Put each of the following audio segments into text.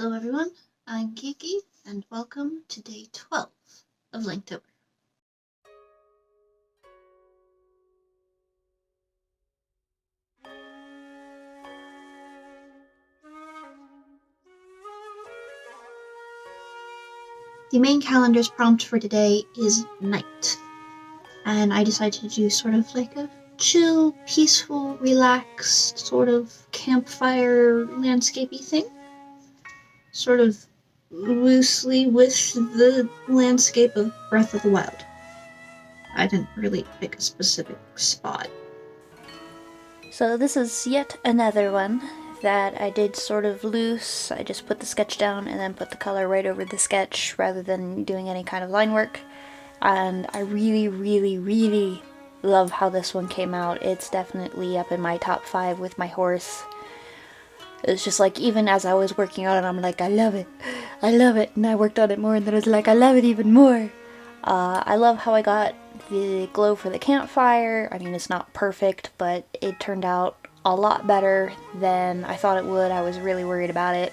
Hello everyone, I'm Kiki, and welcome to day 12 of Linktober. The main calendar's prompt for today is night, and I decided to do sort of like a chill, peaceful, relaxed, sort of campfire landscapey thing. Sort of loosely with the landscape of Breath of the Wild. I didn't really pick a specific spot. So this is yet another one that I did sort of loose. I just put the sketch down and then put the color right over the sketch rather than doing any kind of line work. And I really love how this one came out. It's definitely up in my top 5 with my horse. It's just like, even as I was working on it, I'm like, I love it. And I worked on it more and then I was like, I love it even more. I love how I got the glow for the campfire. I mean, it's not perfect, but it turned out a lot better than I thought it would. I was really worried about it.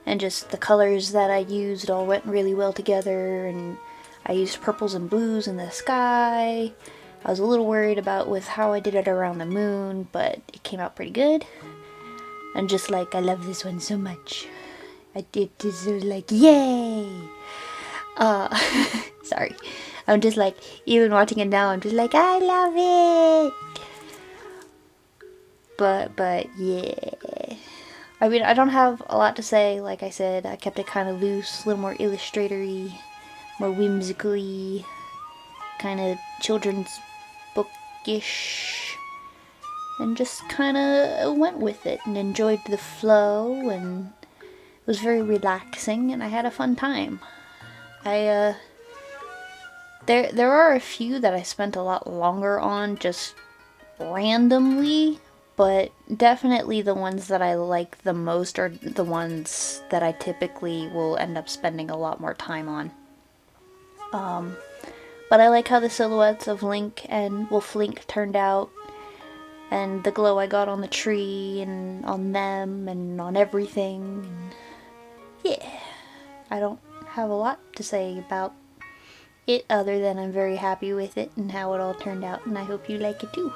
And just the colors that I used all went really well together, and I used purples and blues in the sky. I was a little worried about with how I did it around the moon, but it came out pretty good. And just like, I love this one so much. I did this, was like, yay! Sorry. I'm just like, even watching it now, I'm just like, I love it! But yeah. I mean, I don't have a lot to say, like I said. I kept it kind of loose, a little more illustratory, more whimsically, kind of children's bookish, and just kind of went with it and enjoyed the flow, and it was very relaxing, and I had a fun time. There are a few that I spent a lot longer on just randomly, but definitely the ones that I like the most are the ones that I typically will end up spending a lot more time on. But I like how the silhouettes of Link and Wolf Link turned out, and the glow I got on the tree and on them and on everything. And yeah, I don't have a lot to say about it other than I'm very happy with it and how it all turned out, and I hope you like it too.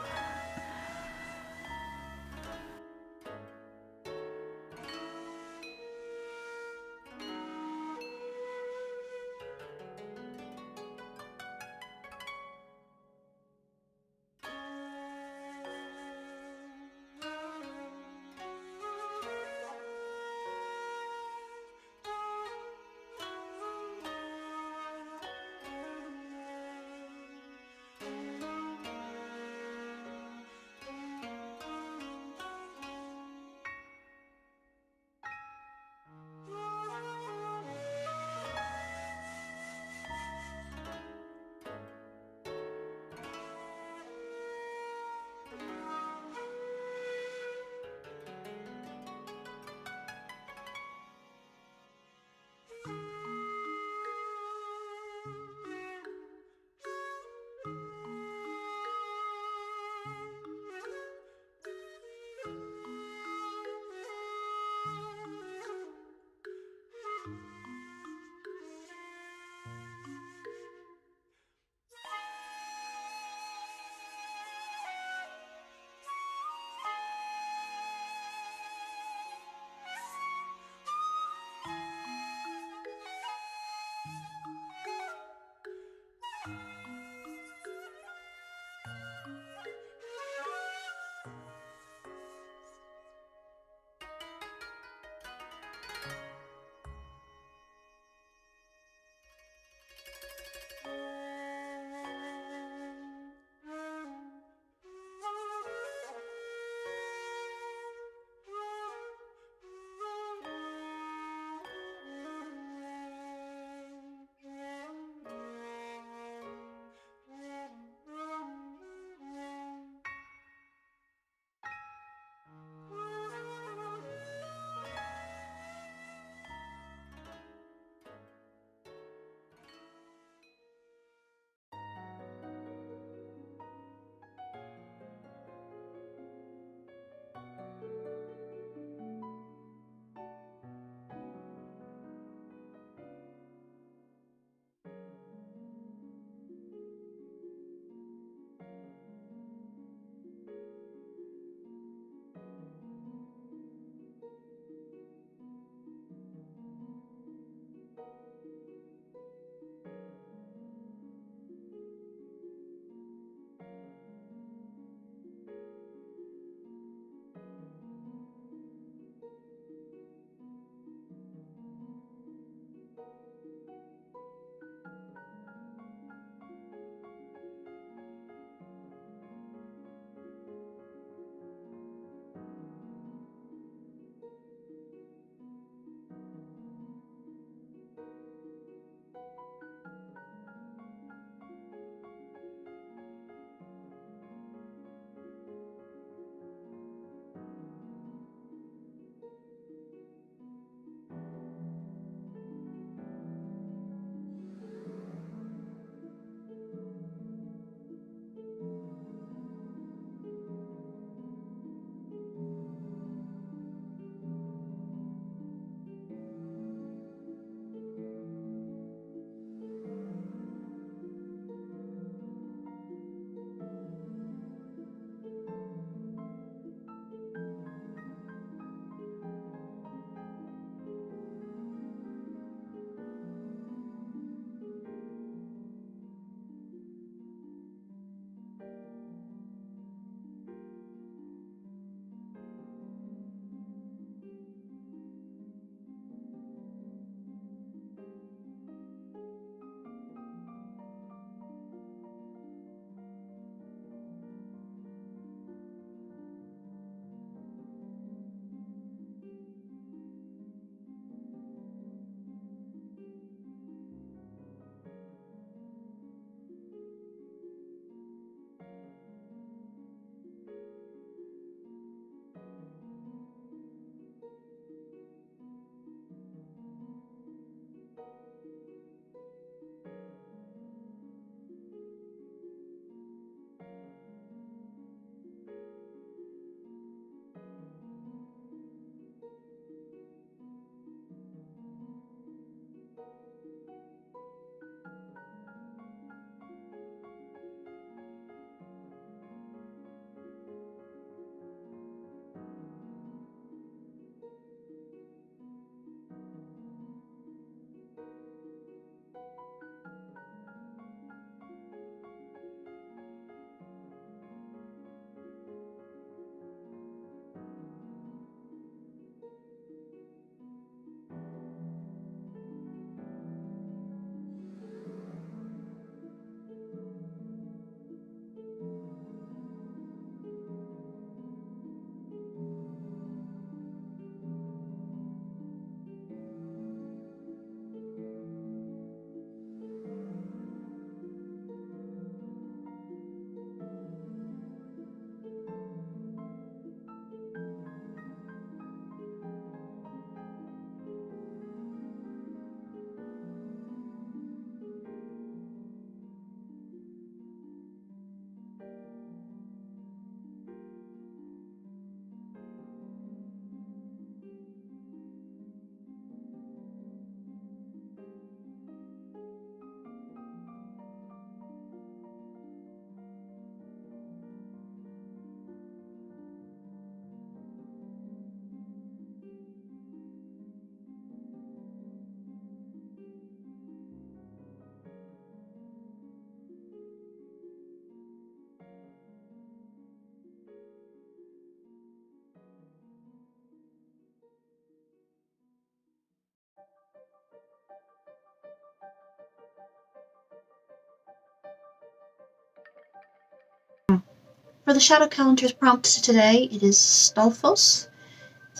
For the Shadow Calendar's prompt today, it is Stalfos.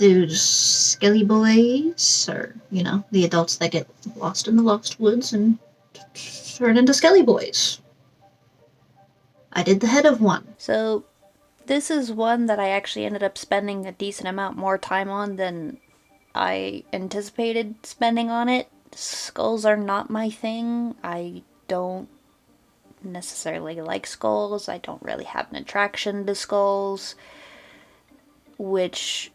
Those skelly boys, or, the adults that get lost in the Lost Woods and turn into skelly boys. I did the head of one. So, this is one that I actually ended up spending a decent amount more time on than I anticipated spending on it. Skulls are not my thing. I don't necessarily like skulls. I don't really have an attraction to skulls, which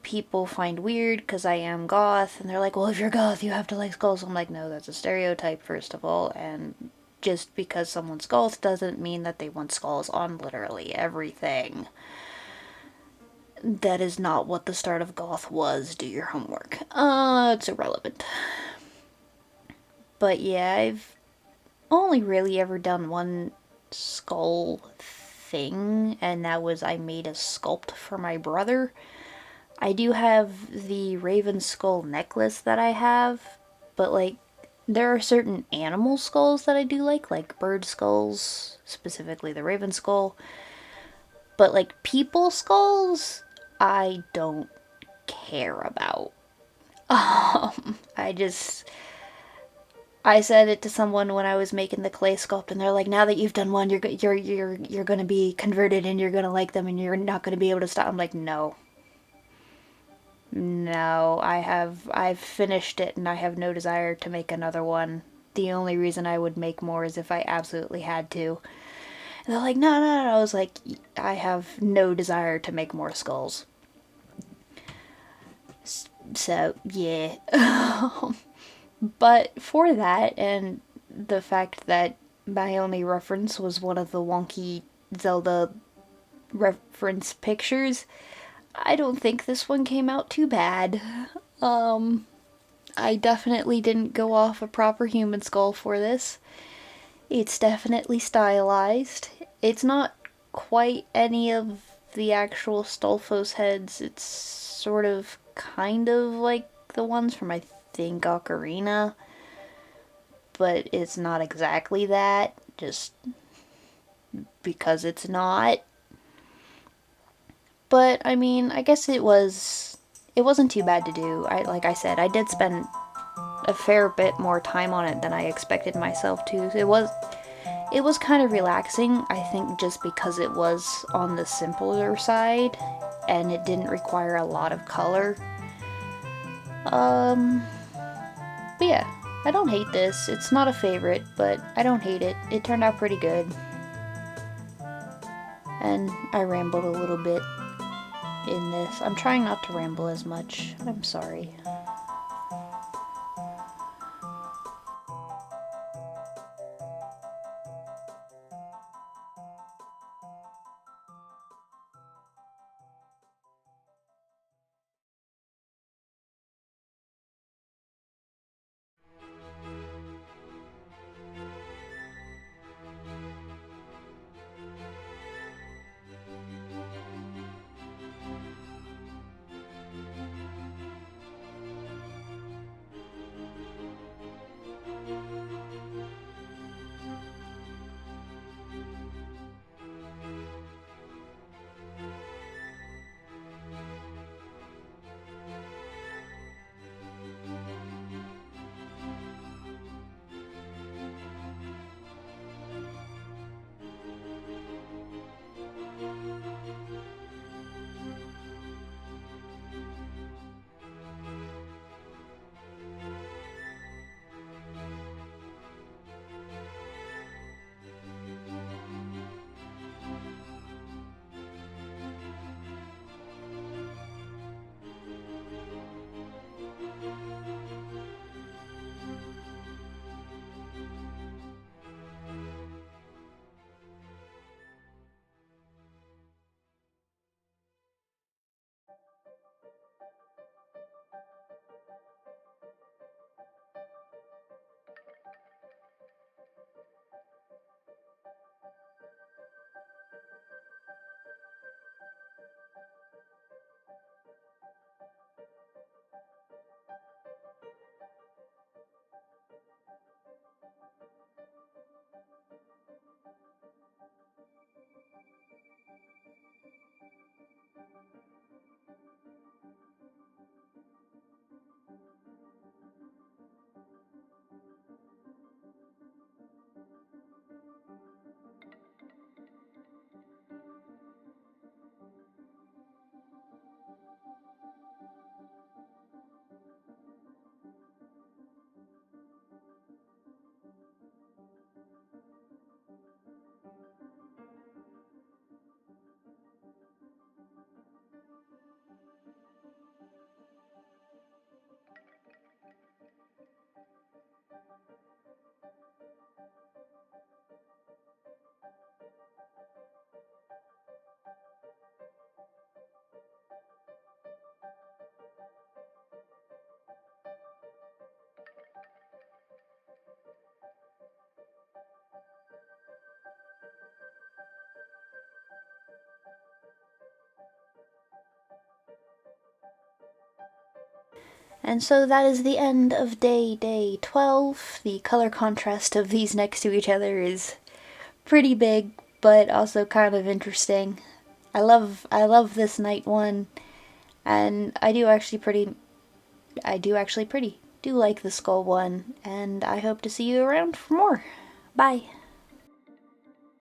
people find weird because I am goth, and they're like, well, if you're goth, you have to like skulls. I'm like, no, that's a stereotype, first of all, and just because someone's goth doesn't mean that they want skulls on literally everything. That is not what the start of goth was. Do your homework. It's irrelevant. But yeah, I've only really ever done one skull thing, and that was I made a sculpt for my brother. I do have the raven skull necklace that I have, but like there are certain animal skulls that I do like bird skulls, specifically the raven skull. But like people skulls, I don't care about. I just I said it to someone when I was making the clay sculpt, and they're like, "Now that you've done one, you're gonna be converted, and you're gonna like them, and you're not gonna be able to stop." I'm like, "No, no, I've finished it, and I have no desire to make another one. The only reason I would make more is if I absolutely had to." And they're like, "No, no, no." I was like, "I have no desire to make more skulls." So yeah. But for that, and the fact that my only reference was one of the wonky Zelda reference pictures, I don't think this one came out too bad. I definitely didn't go off a proper human skull for this. It's definitely stylized. It's not quite any of the actual Stalfos heads. It's sort of kind of like the ones from, I think, Ocarina, but it's not exactly that, just because it's not. But I mean, I guess it wasn't too bad to do. Like I said, I did spend a fair bit more time on it than I expected myself to. It was kind of relaxing, I think, just because it was on the simpler side and it didn't require a lot of color. But yeah, I don't hate this. It's not a favorite, but I don't hate it. It turned out pretty good. And I rambled a little bit in this. I'm trying not to ramble as much. I'm sorry. And so that is the end of day 12. The color contrast of these next to each other is pretty big, but also kind of interesting. I love this night one, and I do actually do like the skull one, and I hope to see you around for more. Bye.